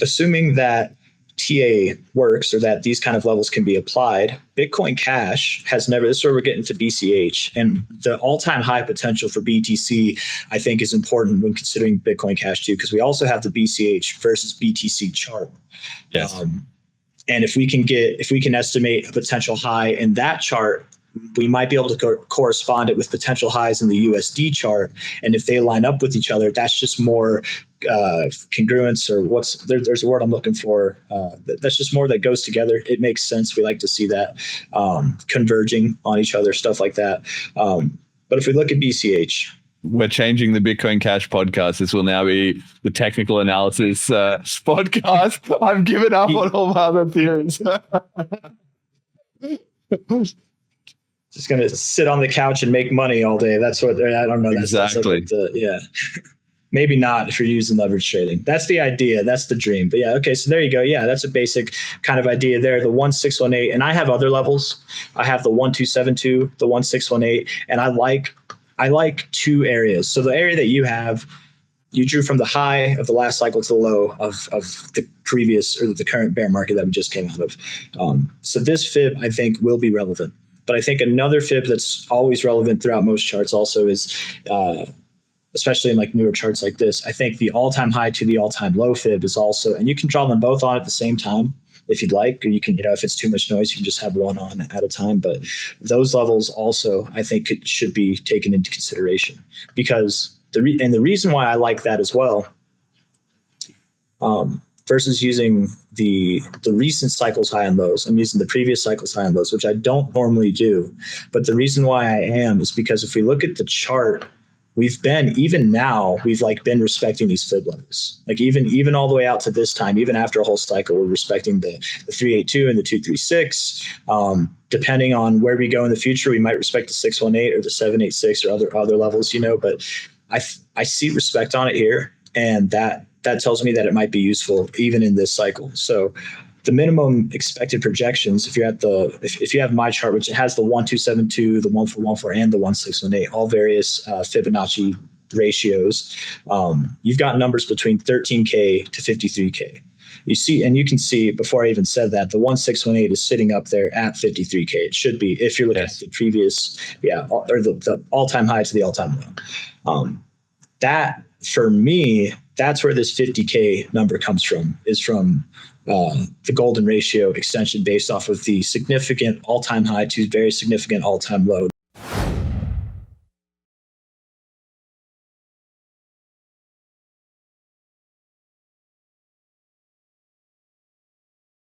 assuming that TA works or that these kind of levels can be applied, Bitcoin Cash has never, this is where we're getting to BCH. And the all-time high potential for BTC, I think, is important when considering Bitcoin Cash too, because we also have the BCH versus BTC chart. Yes. And if we can estimate a potential high in that chart, we might be able to correspond it with potential highs in the USD chart. And if they line up with each other, that's just more congruence, or there's a word I'm looking for. That's just more that goes together. It makes sense. We like to see that converging on each other, stuff like that. But if we look at BCH, we're changing the Bitcoin Cash podcast. This will now be the technical analysis podcast. I've given up on all my other theories. Just going to sit on the couch and make money all day. That's what, I don't know. Exactly. Yeah. Maybe not if you're using leverage trading. That's the idea. That's the dream. But yeah, okay. So there you go. Yeah, that's a basic kind of idea there. The 1618, and I have other levels. I have the 1272, the 1618, and I like two areas. So the area that you drew from the high of the last cycle to the low of the previous or the current bear market that we just came out of. So this fib, I think, will be relevant. But I think another fib that's always relevant throughout most charts also is, especially in like newer charts like this, I think the all-time high to the all-time low fib is also, and you can draw them both on at the same time if you'd like, or you can, if it's too much noise, you can just have one on at a time. But those levels also, I think, should be taken into consideration, because the reason why I like that as well, versus using the recent cycles high and lows. I'm using the previous cycles high and lows, which I don't normally do. But the reason why I am is because if we look at the chart, even now, we've like been respecting these fib levels. Like even all the way out to this time, even after a whole cycle, we're respecting the 382 and the 236. Depending on where we go in the future, we might respect the 618 or the 786 or other levels, but I see respect on it here, and that tells me that it might be useful even in this cycle. So the minimum expected projections, if you have my chart, which it has the 1272, the 1414, and the 1618, all various Fibonacci ratios, you've got numbers between 13K to 53K. You can see, before I even said that, the 1618 is sitting up there at 53K. It should be, if you're looking at the previous, or the all-time high to the all-time low. That, for me, that's where this 50K number comes from, is from the golden ratio extension based off of the significant all-time high to very significant all-time low.